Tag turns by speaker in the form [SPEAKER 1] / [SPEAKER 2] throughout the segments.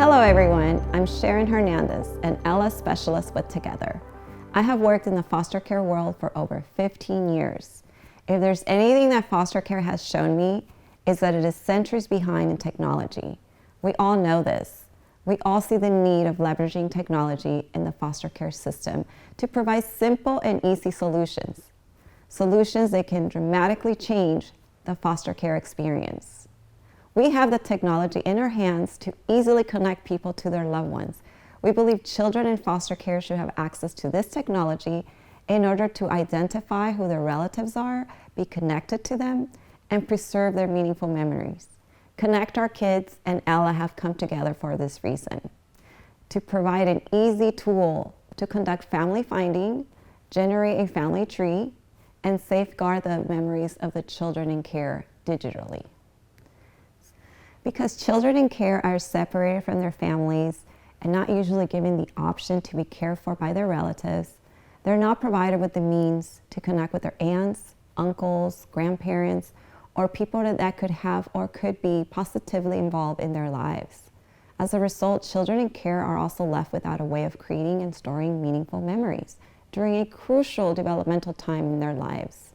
[SPEAKER 1] Hello everyone, I'm Sharon Hernandez, an Ella specialist with Together. I have worked in the foster care world for over 15 years. If there's anything that foster care has shown me, is that it is centuries behind in technology. We all know this. We all see the need of leveraging technology in the foster care system to provide simple and easy solutions. Solutions that can dramatically change the foster care experience. We have the technology in our hands to easily connect people to their loved ones. We believe children in foster care should have access to this technology in order to identify who their relatives are, be connected to them, and preserve their meaningful memories. Connect Our Kids and Ella have come together for this reason: to provide an easy tool to conduct family finding, generate a family tree, and safeguard the memories of the children in care digitally. Because children in care are separated from their families and not usually given the option to be cared for by their relatives, they're not provided with the means to connect with their aunts, uncles, grandparents, or people that could have or could be positively involved in their lives. As a result, children in care are also left without a way of creating and storing meaningful memories during a crucial developmental time in their lives.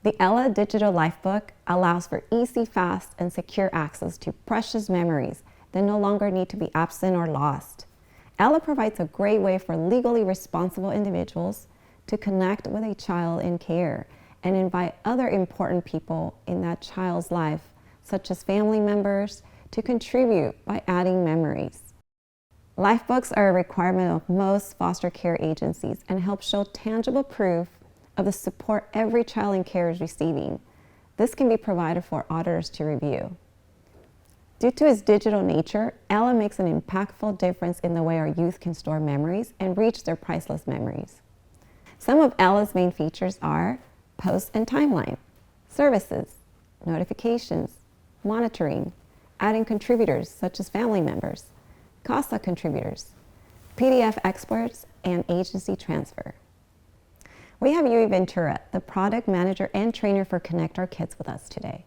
[SPEAKER 1] The Ella Digital Lifebook allows for easy, fast, and secure access to precious memories that no longer need to be absent or lost. Ella provides a great way for legally responsible individuals to connect with a child in care and invite other important people in that child's life, such as family members, to contribute by adding memories. Lifebooks are a requirement of most foster care agencies and help show tangible proof of the support every child in care is receiving. This can be provided for auditors to review. Due to its digital nature, Ella makes an impactful difference in the way our youth can store memories and reach their priceless memories. Some of Ella's main features are post and timeline, services, notifications, monitoring, adding contributors such as family members, CASA contributors, PDF exports, and agency transfer. We have Yui Ventura, the product manager and trainer for Connect Our Kids, with us today.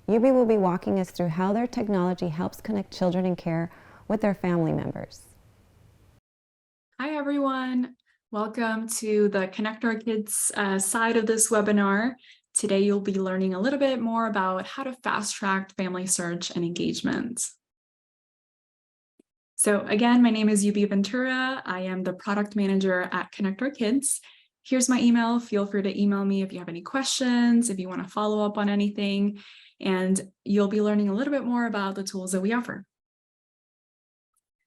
[SPEAKER 1] Yui will be walking us through how their technology helps connect children in care with their family members.
[SPEAKER 2] Hi, everyone. Welcome to the Connect Our Kids side of this webinar. Today, you'll be learning a little bit more about how to fast-track family search and engagement. So again, my name is Yui Ventura. I am the product manager at Connect Our Kids. Here's my email. Feel free to email me if you have any questions, if you want to follow up on anything, and you'll be learning a little bit more about the tools that we offer.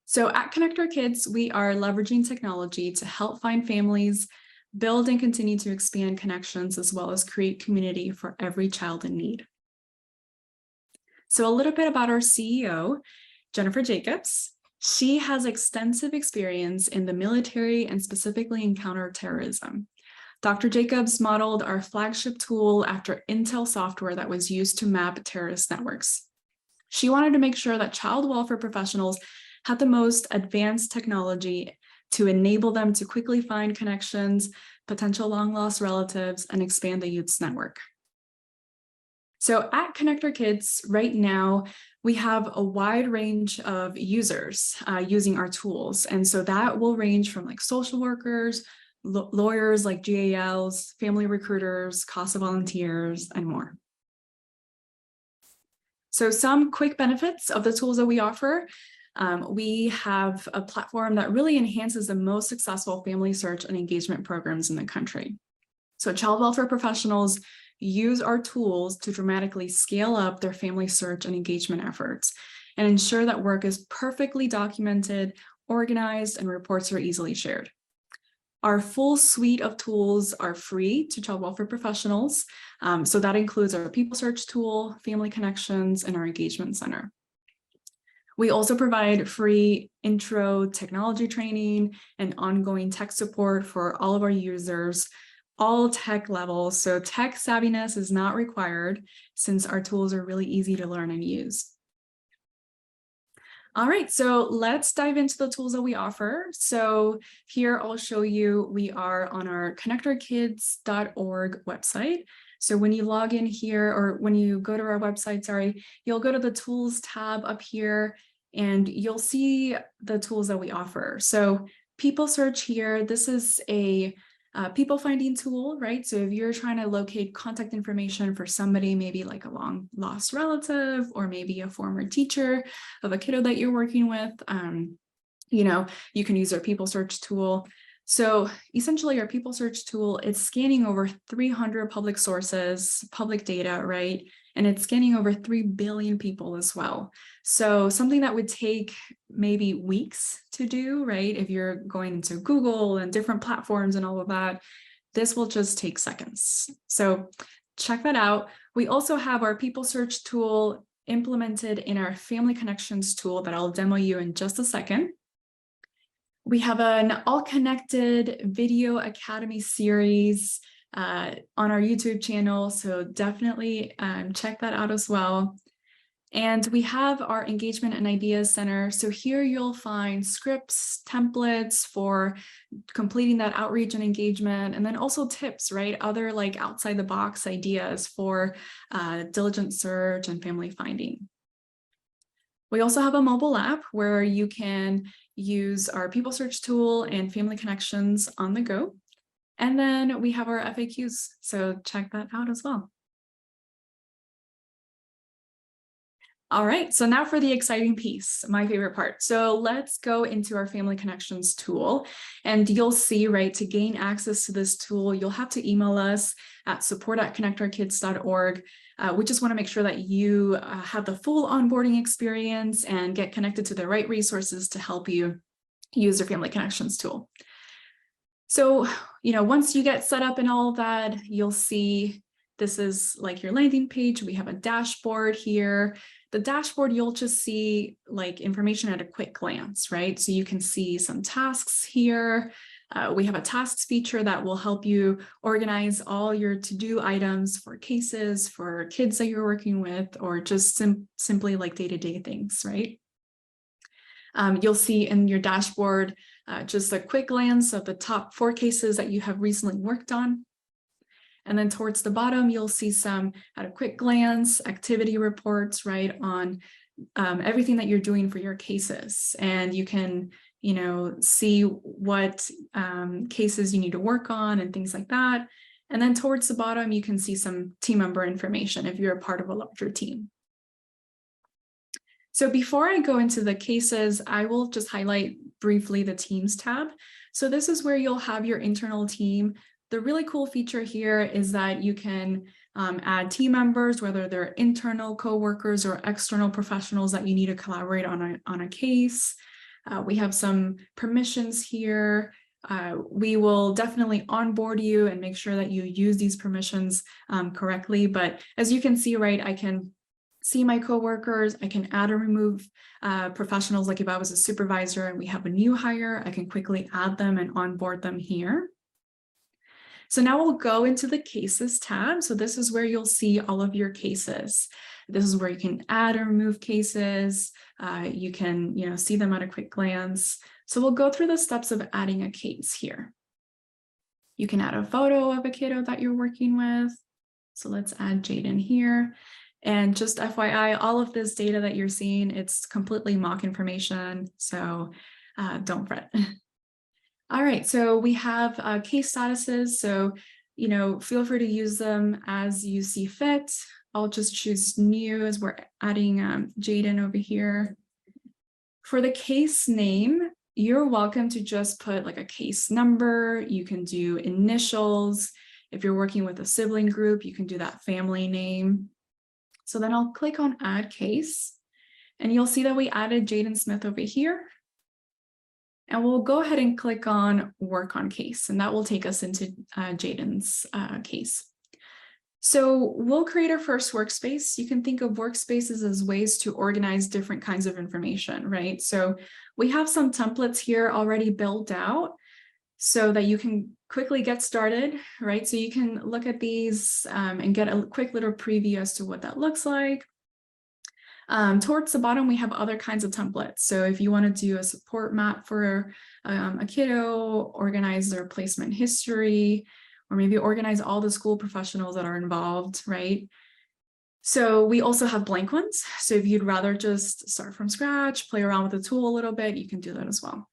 [SPEAKER 2] So at Connect Our Kids, we are leveraging technology to help find families, build and continue to expand connections, as well as create community for every child in need. So a little bit about our CEO, Jennifer Jacobs. She has extensive experience in the military and specifically in counterterrorism. Dr. Jacobs modeled our flagship tool after Intel software that was used to map terrorist networks. She wanted to make sure that child welfare professionals had the most advanced technology to enable them to quickly find connections, potential long-lost relatives, and expand the youth's network. So at Connect Our Kids, right now, we have a wide range of users using our tools. And so that will range from like social workers, lawyers like GALs, family recruiters, CASA volunteers, and more. So some quick benefits of the tools that we offer. We have a platform that really enhances the most successful family search and engagement programs in the country. So child welfare professionals use our tools to dramatically scale up their family search and engagement efforts and ensure that work is perfectly documented, organized, and reports are easily shared. Our full suite of tools are free to child welfare professionals. So that includes our People Search tool, Family Connections, and our Engagement Center. We also provide free intro technology training and ongoing tech support for all of our users, all tech levels. So tech savviness is not required since our tools are really easy to learn and use. All right, so let's dive into the tools that we offer. So here I'll show you, we are on our connectourkids.org website. So when you log in here, or when you go to our website, you'll go to the tools tab up here, and you'll see the tools that we offer. So People Search here, this is a people finding tool, right? So if you're trying to locate contact information for somebody, maybe like a long lost relative, or maybe a former teacher of a kiddo that you're working with, you can use our People Search tool. So essentially our People Search tool, it's scanning over 300 public sources, public data, right? And it's scanning over 3 billion people as well. So something that would take maybe weeks to do, right? If you're going into Google and different platforms and all of that, this will just take seconds. So check that out. We also have our People Search tool implemented in our Family Connections tool that I'll demo you in just a second. We have an All Connected Video Academy series on our YouTube channel, so definitely check that out as well. And we have our Engagement and Ideas Center. So here you'll find scripts, templates for completing that outreach and engagement, and then also tips, right? Other like outside the box ideas for diligent search and family finding. We also have a mobile app where you can use our People Search tool and Family Connections on the go. And then we have our FAQs, so check that out as well. All right, so now for the exciting piece, my favorite part. So let's go into our Family Connections tool, and you'll see, right, to gain access to this tool, you'll have to email us at support@connectourkids.org. We just want to make sure that you have the full onboarding experience and get connected to the right resources to help you use your Family Connections tool. So, once you get set up and all of that, you'll see this is like your landing page. We have a dashboard here. The dashboard, you'll just see like information at a quick glance, right? So you can see some tasks here. We have a tasks feature that will help you organize all your to-do items for cases, for kids that you're working with, or just simply like day-to-day things, right? You'll see in your dashboard just a quick glance of the top 4 cases that you have recently worked on. And then towards the bottom, you'll see some at a quick glance activity reports, right, on everything that you're doing for your cases. And you can, see what cases you need to work on and things like that. And then towards the bottom, you can see some team member information if you're a part of a larger team. So before I go into the cases, I will just highlight briefly the Teams tab. So this is where you'll have your internal team. The really cool feature here is that you can add team members, whether they're internal coworkers or external professionals that you need to collaborate on a case. We have some permissions here. We will definitely onboard you and make sure that you use these permissions correctly. But as you can see, right, I can see my coworkers, I can add or remove professionals. Like if I was a supervisor and we have a new hire, I can quickly add them and onboard them here. So now we'll go into the cases tab. So this is where you'll see all of your cases. This is where you can add or remove cases. You can, see them at a quick glance. So we'll go through the steps of adding a case here. You can add a photo of a kiddo that you're working with. So let's add Jaden here. And just FYI, all of this data that you're seeing, it's completely mock information. So don't fret. All right, so we have case statuses. So, feel free to use them as you see fit. I'll just choose new as we're adding Jaden over here. For the case name, you're welcome to just put like a case number. You can do initials. If you're working with a sibling group, you can do that family name. So then I'll click on add case, and you'll see that we added Jaden Smith over here. And we'll go ahead and click on work on case, and that will take us into Jaden's case. So we'll create our first workspace. You can think of workspaces as ways to organize different kinds of information, right? So we have some templates here already built out so that you can quickly get started, right? So you can look at these and get a quick little preview as to what that looks like. Towards the bottom, we have other kinds of templates. So if you want to do a support map for a kiddo, organize their placement history, or maybe organize all the school professionals that are involved, right? So we also have blank ones. So if you'd rather just start from scratch, play around with the tool a little bit, you can do that as well.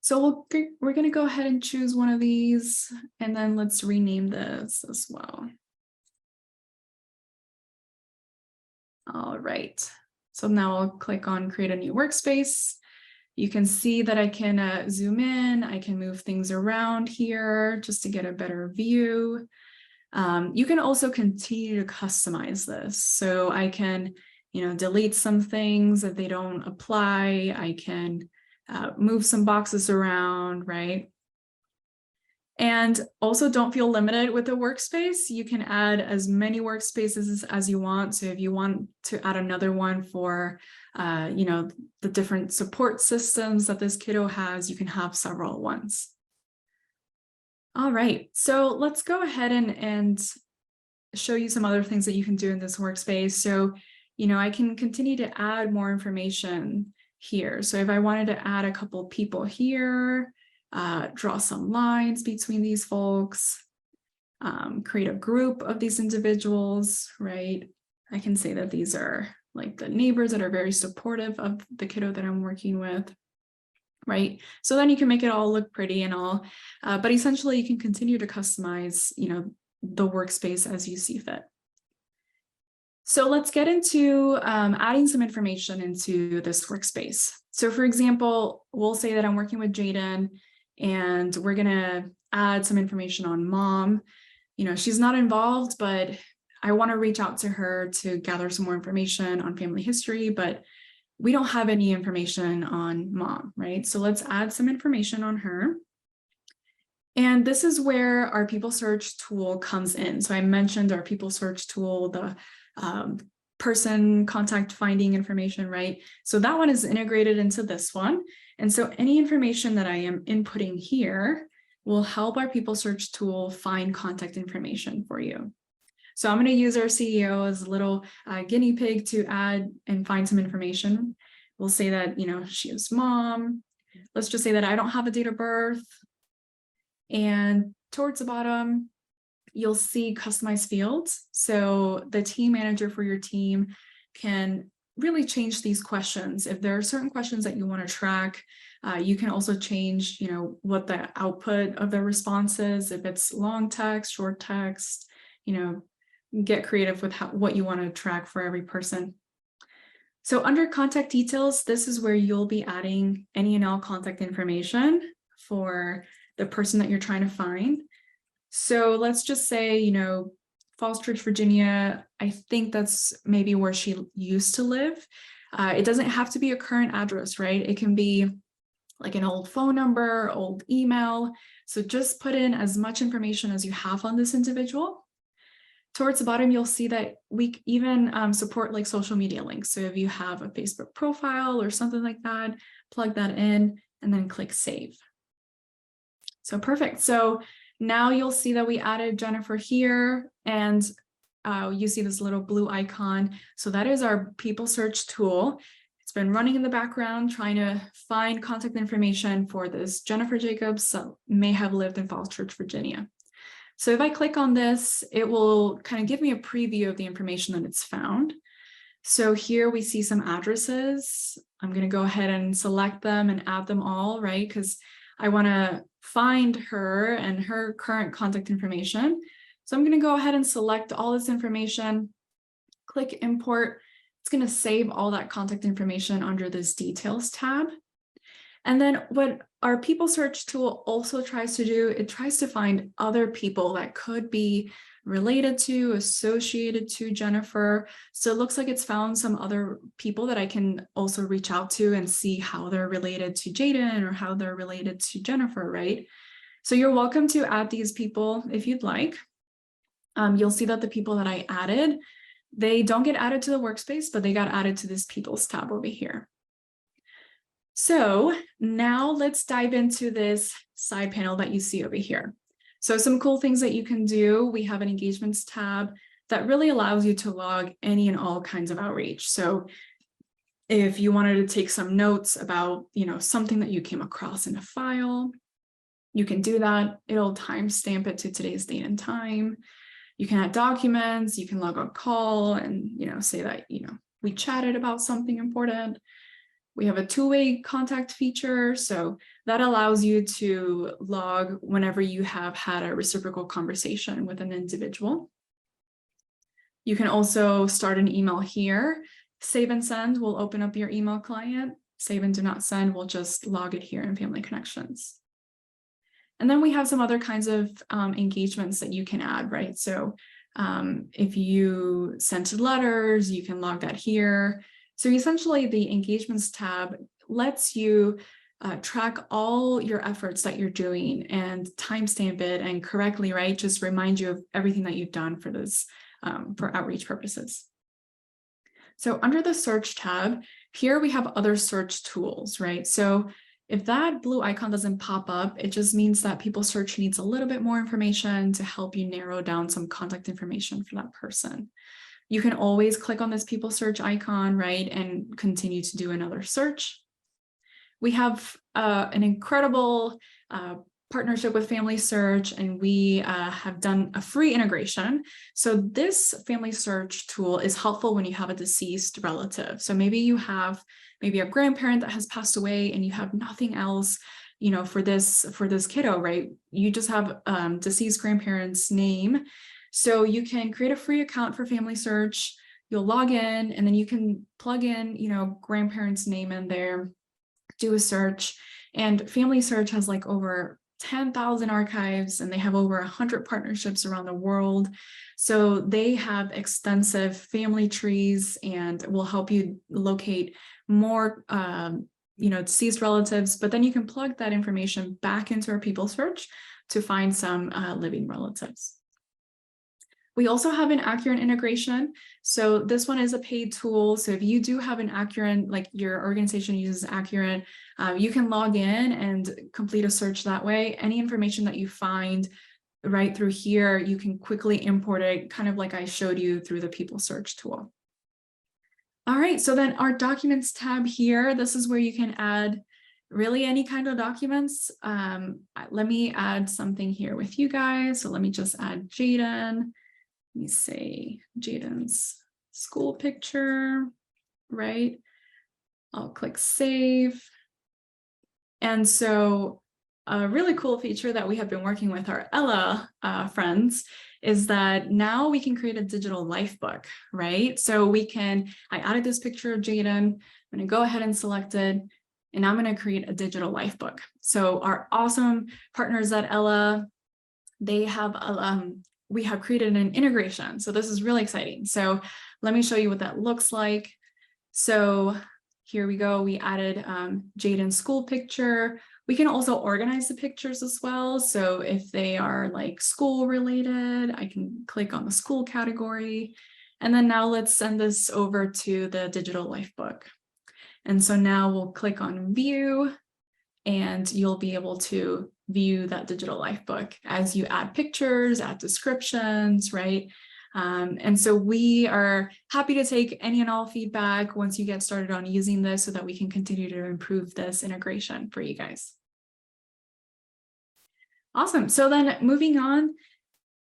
[SPEAKER 2] So we're going to go ahead and choose one of these, and then let's rename this as well. All right. So now I'll click on create a new workspace. You can see that I can zoom in. I can move things around here just to get a better view. You can also continue to customize this. So I can, delete some things if they don't apply. I can move some boxes around, right? And also don't feel limited with the workspace. You can add as many workspaces as you want. So if you want to add another one for, the different support systems that this kiddo has, you can have several at once. All right, so let's go ahead and show you some other things that you can do in this workspace. So, I can continue to add more information here. So if I wanted to add a couple people here, draw some lines between these folks, create a group of these individuals, right? I can say that these are like the neighbors that are very supportive of the kiddo that I'm working with, right? So then you can make it all look pretty and all, but essentially you can continue to customize, the workspace as you see fit. So let's get into adding some information into this workspace. So for example, we'll say that I'm working with Jaden and we're gonna add some information on mom. She's not involved, but I wanna reach out to her to gather some more information on family history, but we don't have any information on mom, right? So let's add some information on her. And this is where our people search tool comes in. So I mentioned our people search tool, the person contact finding information, right? So that one is integrated into this one. And so any information that I am inputting here will help our people search tool find contact information for you. So I'm going to use our CEO as a little guinea pig to add and find some information. We'll say that, she is mom. Let's just say that I don't have a date of birth. And towards the bottom, you'll see customized fields. So the team manager for your team can really change these questions. If there are certain questions that you want to track, you can also change, what the output of the response is. If it's long text, short text, get creative with what you want to track for every person. So under contact details, this is where you'll be adding any and all contact information for the person that you're trying to find. So let's just say, Falls Church, Virginia, I think that's maybe where she used to live. It doesn't have to be a current address, right? It can be like an old phone number, old email. So just put in as much information as you have on this individual. Towards the bottom, you'll see that we even support like social media links. So if you have a Facebook profile or something like that, plug that in and then click save. So perfect. So now you'll see that we added Jennifer here and you see this little blue icon. So that is our people search tool. It's been running in the background, trying to find contact information for this Jennifer Jacobs that may have lived in Falls Church, Virginia. So if I click on this, it will kind of give me a preview of the information that it's found. So here we see some addresses. I'm going to go ahead and select them and add them all, right? Because I want to find her and her current contact information. So I'm going to go ahead and select all this information, click import. It's going to save all that contact information under this details tab. And then what our people search tool also tries to do, it tries to find other people that could be related to, associated to Jennifer. So it looks like it's found some other people that I can also reach out to and see how they're related to Jaden or how they're related to Jennifer, right? So you're welcome to add these people if you'd like. You'll see that the people that I added, they don't get added to the workspace, but they got added to this people's tab over here. So now let's dive into this side panel that you see over here. So some cool things that you can do. We have an engagements tab that really allows you to log any and all kinds of outreach. So if you wanted to take some notes about, something that you came across in a file, you can do that. It'll timestamp it to today's date and time. You can add documents, you can log a call and, say that, we chatted about something important. We have a two-way contact feature, so that allows you to log whenever you have had a reciprocal conversation with an individual. You can also start an email here. Save and send will open up your email client. Save and do not send will just log it here in Family Connections. And then we have some other kinds of engagements that you can add, right? So if you sent letters, you can log that here. So essentially the engagements tab lets you track all your efforts that you're doing and timestamp it and correctly, right? Just remind you of everything that you've done for this, for outreach purposes. So under the search tab, here we have other search tools, right? So if that blue icon doesn't pop up, it just means that People Search needs a little bit more information to help you narrow down some contact information for that person. You can always click on this People Search icon, right, and continue to do another search. We have an incredible partnership with Family Search, and we have done a free integration. So this Family Search tool is helpful when you have a deceased relative. So maybe you have a grandparent that has passed away and you have nothing else, for this kiddo, right? You just have deceased grandparent's name. So you can create a free account for Family Search. You'll log in and then you can plug in, grandparent's name in there, do a search. And Family Search has like over 10,000 archives and they have over 100 partnerships around the world. So they have extensive family trees and will help you locate more deceased relatives, but then you can plug that information back into our People Search to find some living relatives. We also have an Accurate integration. So this one is a paid tool. So if you do have an Accurate, like your organization uses Accurate, you can log in and complete a search that way. Any information that you find right through here, you can quickly import it, kind of like I showed you through the People Search tool. All right, so then our Documents tab here, this is where you can add really any kind of documents. Let me add something here with you guys. So let me just add Jaden. Let me say Jaden's school picture, right? I'll click Save. And so a really cool feature that we have been working with our Ella friends is that now we can create a digital life book, right? So I added this picture of Jaden. I'm gonna go ahead and select it, and I'm gonna create a digital life book. So our awesome partners at Ella, they have we have created an integration. So this is really exciting. So let me show you what that looks like. So here we go. We added Jaden's school picture. We can also organize the pictures as well. So if they are like school related, I can click on the school category. And then now let's send this over to the digital life book. And so now we'll click on view and you'll be able to view that digital life book as you add pictures, add descriptions, right? And so we are happy to take any and all feedback once you get started on using this so that we can continue to improve this integration for you guys. Awesome. So then moving on,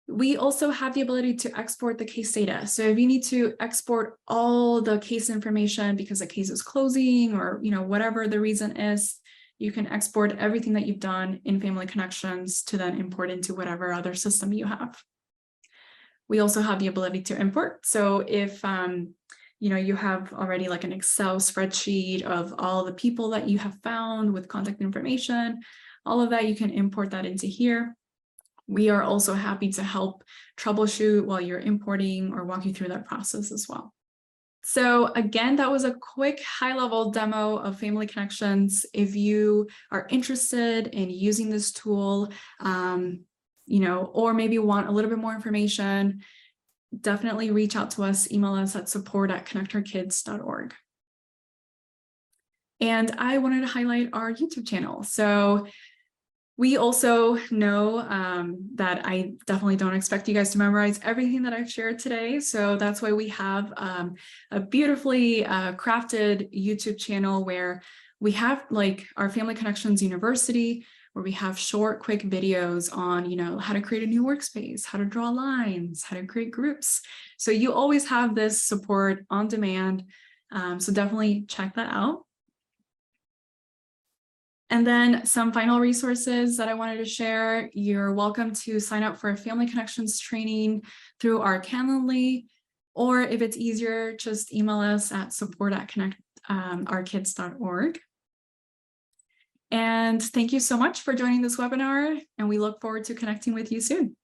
[SPEAKER 2] we also have the ability to export the case data. So if you need to export all the case information because a case is closing or whatever the reason is, you can export everything that you've done in Family Connections to then import into whatever other system you have. We also have the ability to import. So if you have already like an Excel spreadsheet of all the people that you have found with contact information, all of that, you can import that into here. We are also happy to help troubleshoot while you're importing or walk you through that process as well. So again, that was a quick high-level demo of Family Connections. If you are interested in using this tool, or maybe want a little bit more information, definitely reach out to us, email us at support@connectourkids.org. And I wanted to highlight our YouTube channel. So we also know that I definitely don't expect you guys to memorize everything that I've shared today. So that's why we have a beautifully crafted YouTube channel where we have like our Family Connections University, where we have short, quick videos on, how to create a new workspace, how to draw lines, how to create groups. So you always have this support on demand. So definitely check that out. And then some final resources that I wanted to share. You're welcome to sign up for a Family Connections training through our Calendly, or if it's easier, just email us at support@connectourkids.org. And thank you so much for joining this webinar, and we look forward to connecting with you soon.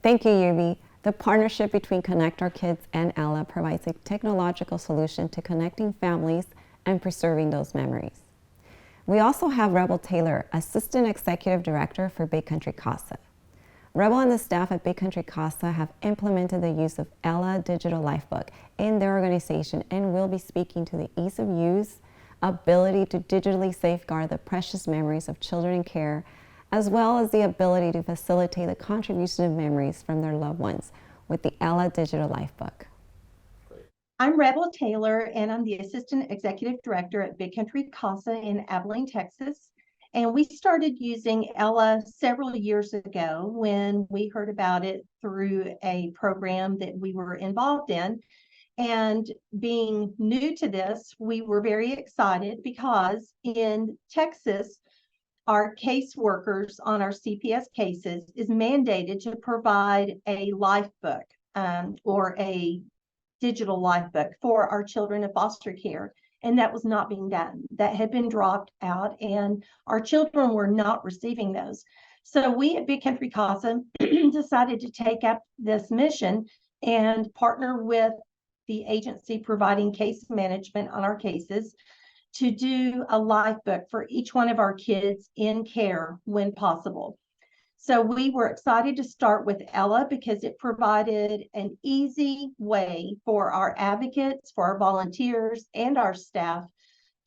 [SPEAKER 1] Thank you, Yubi. The partnership between Connect Our Kids and Ella provides a technological solution to connecting families and preserving those memories. We also have Rebel Taylor, Assistant Executive Director for Big Country Casa. Rebel and the staff at Big Country Casa have implemented the use of Ella Digital Lifebook in their organization and will be speaking to the ease of use, ability to digitally safeguard the precious memories of children in care, as well as the ability to facilitate the contribution of memories from their loved ones with the Ella Digital Lifebook.
[SPEAKER 3] I'm Rebel Taylor, and I'm the Assistant Executive Director at Big Country Casa in Abilene, Texas. And we started using Ella several years ago when we heard about it through a program that we were involved in. And being new to this, we were very excited because in Texas, our caseworkers on our CPS cases is mandated to provide a life book or a digital life book for our children in foster care. And that was not being done. That had been dropped out, and our children were not receiving those. So we at Big Country Casa decided to take up this mission and partner with the agency providing case management on our cases to do a life book for each one of our kids in care when possible. So we were excited to start with Ella because it provided an easy way for our advocates, for our volunteers, and our staff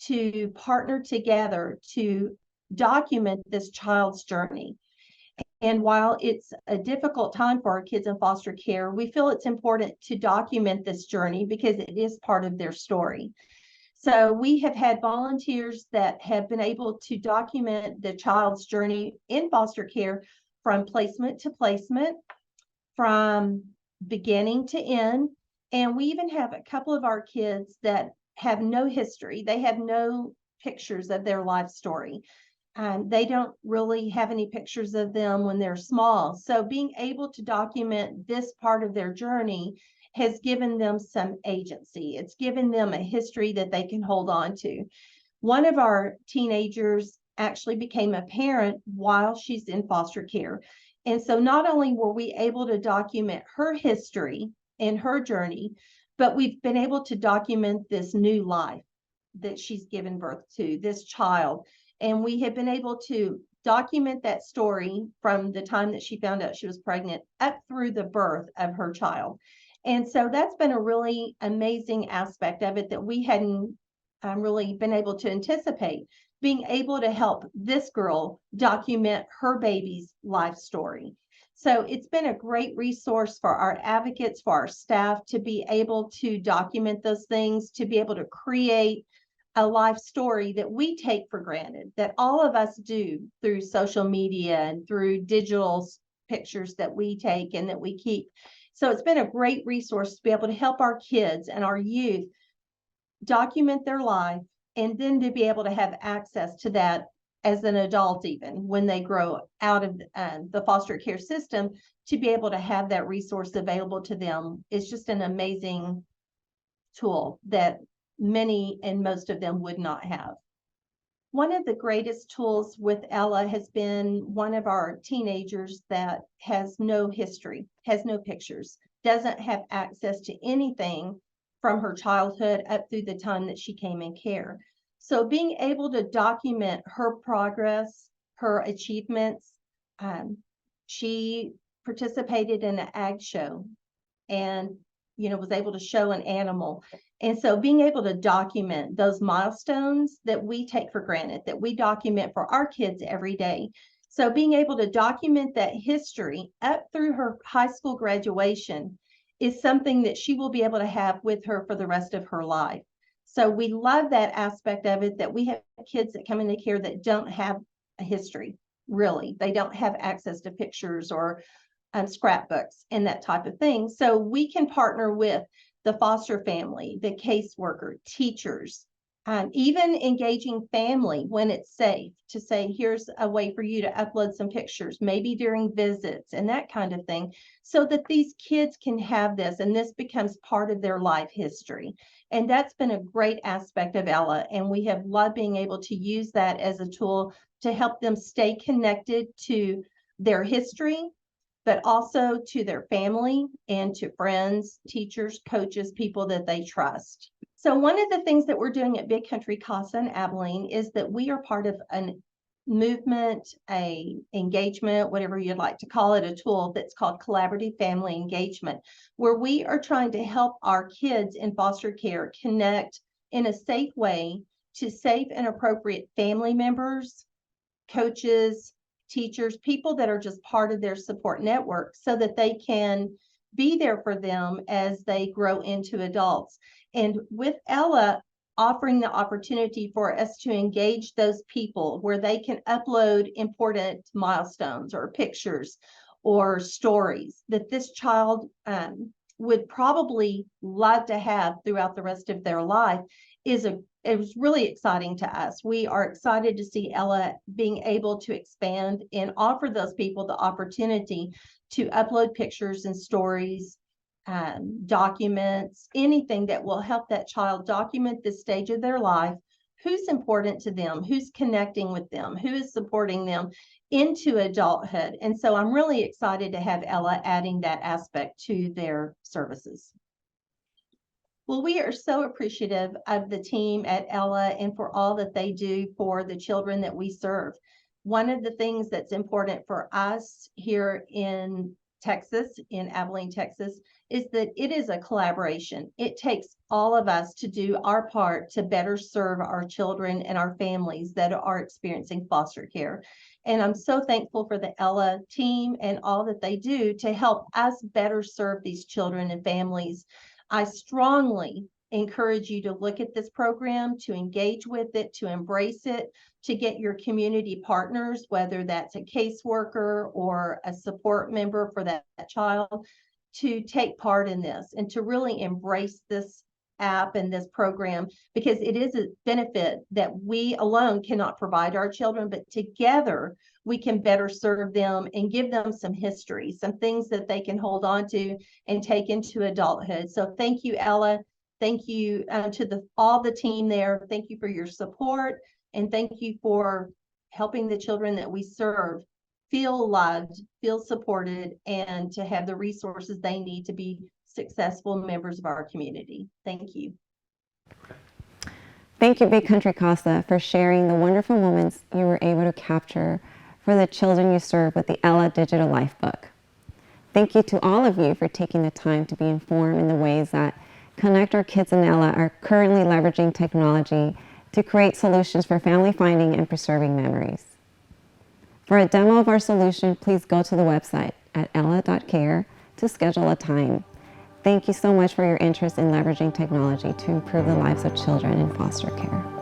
[SPEAKER 3] to partner together to document this child's journey. And while it's a difficult time for our kids in foster care, we feel it's important to document this journey because it is part of their story. So we have had volunteers that have been able to document the child's journey in foster care from placement to placement, from beginning to end. And we even have a couple of our kids that have no history. They have no pictures of their life story. They don't really have any pictures of them when they're small. So being able to document this part of their journey has given them some agency. It's given them a history that they can hold on to. One of our teenagers actually became a parent while she's in foster care. And so not only were we able to document her history and her journey, but we've been able to document this new life that she's given birth to, this child. And we have been able to document that story from the time that she found out she was pregnant up through the birth of her child. And so that's been a really amazing aspect of it that we hadn't really been able to anticipate, being able to help this girl document her baby's life story. So it's been a great resource for our advocates, for our staff to be able to document those things, to be able to create a life story that we take for granted, that all of us do through social media and through digital pictures that we take and that we keep. So it's been a great resource to be able to help our kids and our youth document their life, and then to be able to have access to that as an adult, even when they grow out of the foster care system, to be able to have that resource available to them is just an amazing tool that many and most of them would not have. One of the greatest tools with Ella has been one of our teenagers that has no history, has no pictures, doesn't have access to anything from her childhood up through the time that she came in care. So being able to document her progress, her achievements, she participated in an ag show and was able to show an animal. And so being able to document those milestones that we take for granted, that we document for our kids every day. So being able to document that history up through her high school graduation is something that she will be able to have with her for the rest of her life. So we love that aspect of it, that we have kids that come into care that don't have a history, really. They don't have access to pictures or scrapbooks and that type of thing. So we can partner with the foster family, the caseworker, teachers, even engaging family when it's safe to say, here's a way for you to upload some pictures, maybe during visits and that kind of thing, so that these kids can have this and this becomes part of their life history. And that's been a great aspect of Ella. And we have loved being able to use that as a tool to help them stay connected to their history, but also to their family and to friends, teachers, coaches, people that they trust. So one of the things that we're doing at Big Country CASA in Abilene is that we are part of a movement, a engagement, whatever you'd like to call it, a tool that's called Collaborative Family Engagement, where we are trying to help our kids in foster care connect in a safe way to safe and appropriate family members, coaches, teachers, people that are just part of their support network so that they can be there for them as they grow into adults. And with Ella offering the opportunity for us to engage those people where they can upload important milestones or pictures or stories that this child would probably love to have throughout the rest of their life it was really exciting to us. We are excited to see Ella being able to expand and offer those people the opportunity to upload pictures and stories, documents, anything that will help that child document this stage of their life, who's important to them, who's connecting with them, who is supporting them into adulthood. And so I'm really excited to have Ella adding that aspect to their services. Well, we are so appreciative of the team at Ella and for all that they do for the children that we serve. One of the things that's important for us here in Texas, in Abilene, Texas, is that it is a collaboration. It takes all of us to do our part to better serve our children and our families that are experiencing foster care. And I'm so thankful for the Ella team and all that they do to help us better serve these children and families. I strongly encourage you to look at this program, to engage with it, to embrace it, to get your community partners, whether that's a caseworker or a support member for that child, to take part in this and to really embrace this app and this program, because it is a benefit that we alone cannot provide our children, but together we can better serve them and give them some history, some things that they can hold on to and take into adulthood. So thank you, Ella. Thank you to all the team there. Thank you for your support, and thank you for helping the children that we serve feel loved, feel supported, and to have the resources they need to be successful members of our community. Thank you.
[SPEAKER 1] Thank you, Big Country CASA, for sharing the wonderful moments you were able to capture for the children you serve with the Ella Digital Lifebook. Thank you to all of you for taking the time to be informed in the ways that Connect Our Kids and Ella are currently leveraging technology to create solutions for family finding and preserving memories. For a demo of our solution, please go to the website at ella.care to schedule a time. Thank you so much for your interest in leveraging technology to improve the lives of children in foster care.